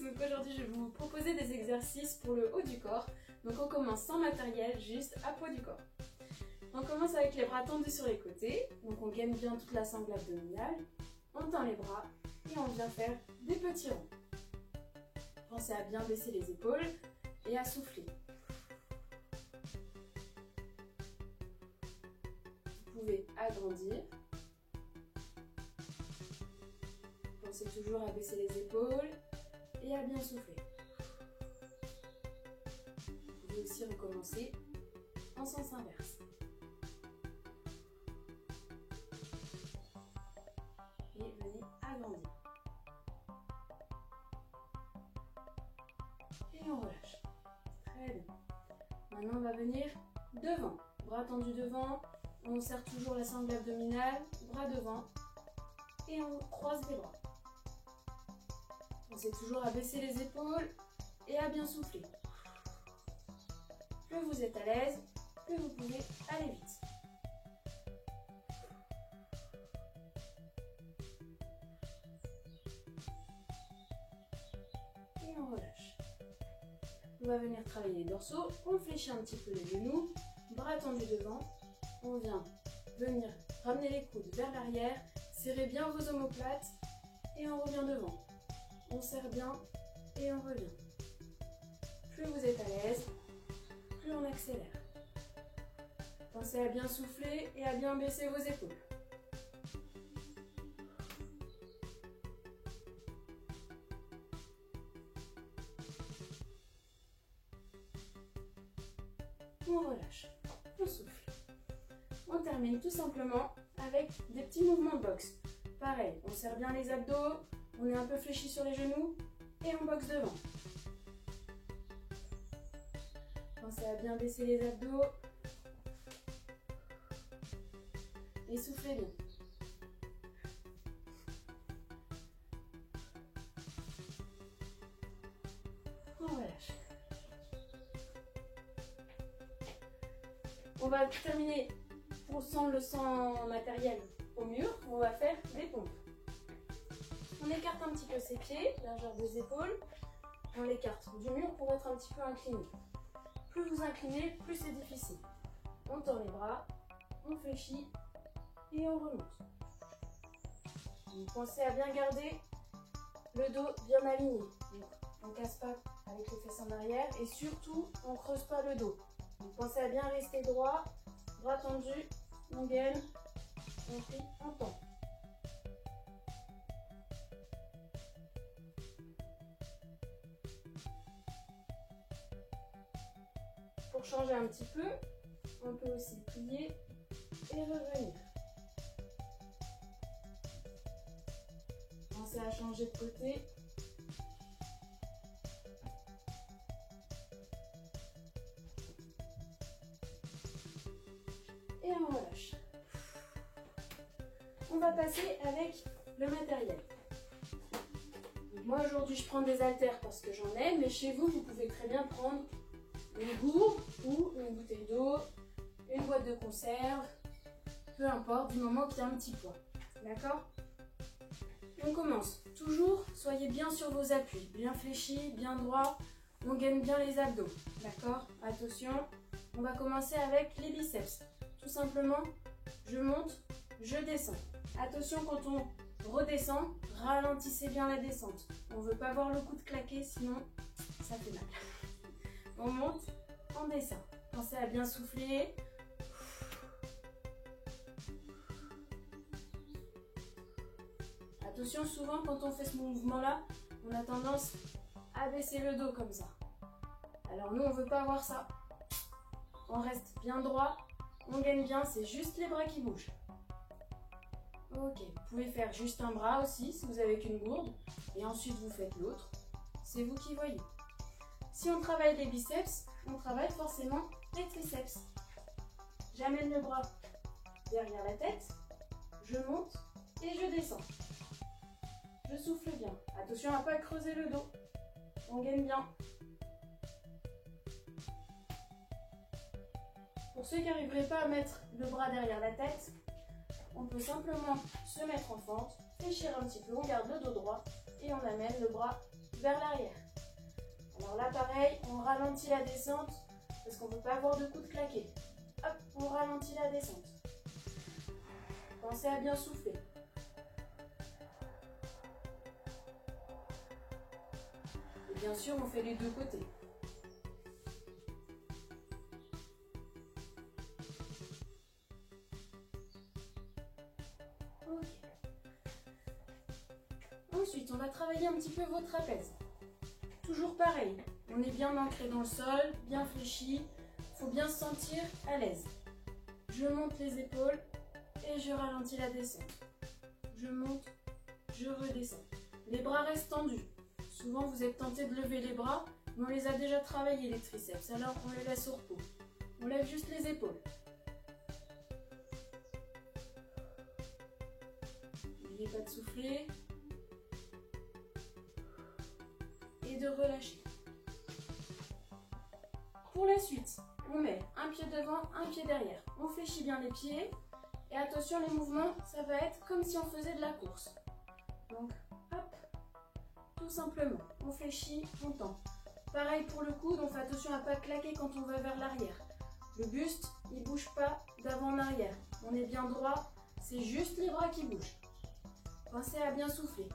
Donc aujourd'hui je vais vous proposer des exercices pour le haut du corps. Donc on commence sans matériel, juste à poids du corps. On commence avec les bras tendus sur les côtés. Donc on gaine bien toute la sangle abdominale. On tend les bras et on vient faire des petits ronds. Pensez à bien baisser les épaules et à souffler. Vous pouvez agrandir. Pensez toujours à baisser les épaules et à bien souffler. Vous pouvez aussi recommencer en sens inverse. Et venez agrandir. Et on relâche. Très bien. Maintenant on va venir devant. Bras tendus devant. On serre toujours la sangle abdominale. Bras devant. Et on croise les bras. Pensez toujours à baisser les épaules et à bien souffler. Plus vous êtes à l'aise, plus vous pouvez aller vite. Et on relâche. On va venir travailler les dorsaux. On fléchit un petit peu les genoux, bras tendus devant. On vient venir ramener les coudes vers l'arrière, serrez bien vos omoplates et on revient devant. On serre bien et on revient. Plus vous êtes à l'aise, plus on accélère. Pensez à bien souffler et à bien baisser vos épaules. On relâche, on souffle. On termine tout simplement avec des petits mouvements de boxe. Pareil, on serre bien les abdos, on est un peu fléchi sur les genoux et on boxe devant. Pensez à bien baisser les abdos et soufflez bien. On relâche. On va terminer sans matériel au mur. On va faire des pompes. On écarte un petit peu ses pieds, largeur des épaules. On l'écarte du mur pour être un petit peu incliné. Plus vous inclinez, plus c'est difficile. On tend les bras, on fléchit et on remonte. Donc, pensez à bien garder le dos bien aligné. Donc, on ne casse pas avec les fesses en arrière et surtout, on ne creuse pas le dos. Donc, pensez à bien rester droit, bras tendus, on gaine, on plie, on tend. Pour changer un petit peu, on peut aussi plier et revenir. Pensez à changer de côté. Et on relâche. On va passer avec le matériel. Donc moi aujourd'hui je prends des haltères parce que j'en ai, mais chez vous, vous pouvez très bien prendre une gourde ou une bouteille d'eau, une boîte de conserve, peu importe, du moment qu'il y a un petit poids. D'accord? On commence. Toujours, soyez bien sur vos appuis, bien fléchis, bien droit. On gaine bien les abdos. D'accord? Attention, on va commencer avec les biceps. Tout simplement, je monte, je descends. Attention, quand on redescend, ralentissez bien la descente. On ne veut pas voir le coude claquer, sinon ça fait mal. On monte, on descend. Pensez à bien souffler. Attention, souvent quand on fait ce mouvement-là, on a tendance à baisser le dos comme ça. Alors nous, on ne veut pas avoir ça. On reste bien droit, on gaine bien, c'est juste les bras qui bougent. Ok, vous pouvez faire juste un bras aussi, si vous avez qu'une gourde. Et ensuite, vous faites l'autre. C'est vous qui voyez. Si on travaille les biceps, on travaille forcément les triceps. J'amène le bras derrière la tête, je monte et je descends. Je souffle bien. Attention à ne pas creuser le dos. On gaine bien. Pour ceux qui n'arriveraient pas à mettre le bras derrière la tête, on peut simplement se mettre en fente, fléchir un petit peu, on garde le dos droit et on amène le bras vers l'arrière. Alors là, pareil, on ralentit la descente parce qu'on ne veut pas avoir de coude claqué. Hop, on ralentit la descente. Pensez à bien souffler. Et bien sûr, on fait les deux côtés. Ok. Ensuite, on va travailler un petit peu vos trapèzes. Toujours pareil, on est bien ancré dans le sol, bien fléchi. Il faut bien se sentir à l'aise. Je monte les épaules et je ralentis la descente. Je monte, je redescends. Les bras restent tendus. Souvent, vous êtes tenté de lever les bras, mais on les a déjà travaillés, les triceps. Alors, on les laisse au repos. On lève juste les épaules. N'oubliez pas de souffler. Et de relâcher. Pour la suite, on met un pied devant, un pied derrière. On fléchit bien les pieds. Et attention, les mouvements, ça va être comme si on faisait de la course. Donc, hop, tout simplement. On fléchit, on tend. Pareil pour le coude, on fait attention à ne pas claquer quand on va vers l'arrière. Le buste, il ne bouge pas d'avant en arrière. On est bien droit, c'est juste les bras qui bougent. Pensez à bien souffler.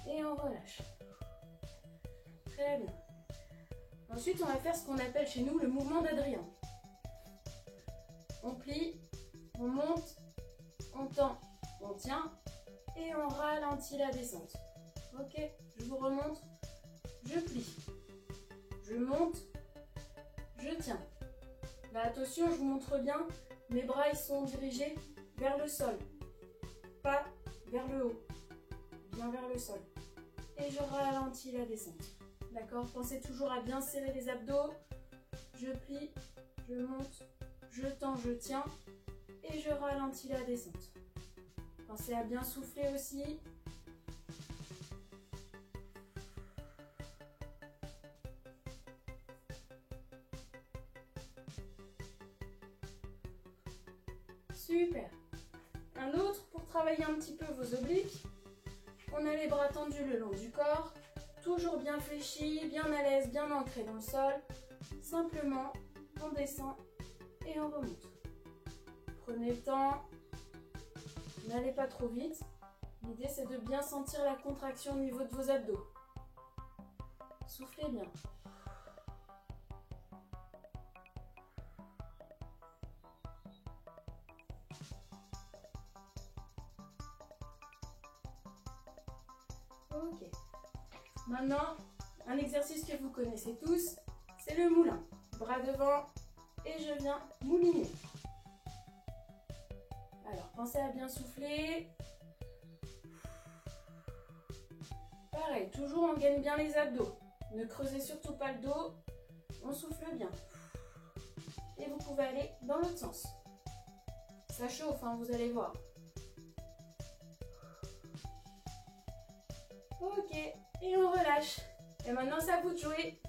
Et on relâche. Très bien. Ensuite, on va faire ce qu'on appelle chez nous le mouvement d'Adrien. On plie, on monte, on tend, on tient et on ralentit la descente. Ok, je vous remonte, je plie, je monte, je tiens. Là, attention, je vous montre bien, mes bras ils sont dirigés vers le sol, pas vers le haut, bien vers le sol. Et je ralentis la descente. D'accord? Pensez toujours à bien serrer les abdos. Je plie, je monte, je tends, je tiens. Et je ralentis la descente. Pensez à bien souffler aussi. Super. Un autre pour travailler un petit peu vos obliques. On a les bras tendus le long du corps. Toujours bien fléchi, bien à l'aise, bien ancré dans le sol. Simplement, on descend et on remonte. Prenez le temps. N'allez pas trop vite. L'idée, c'est de bien sentir la contraction au niveau de vos abdos. Soufflez bien. Ok. Maintenant, un exercice que vous connaissez tous, c'est le moulin. Bras devant et je viens mouliner. Alors, pensez à bien souffler. Pareil, toujours on gagne bien les abdos. Ne creusez surtout pas le dos. On souffle bien. Et vous pouvez aller dans l'autre sens. Ça chauffe, hein, vous allez voir. Ok, et on relâche. Et maintenant, c'est à vous de jouer.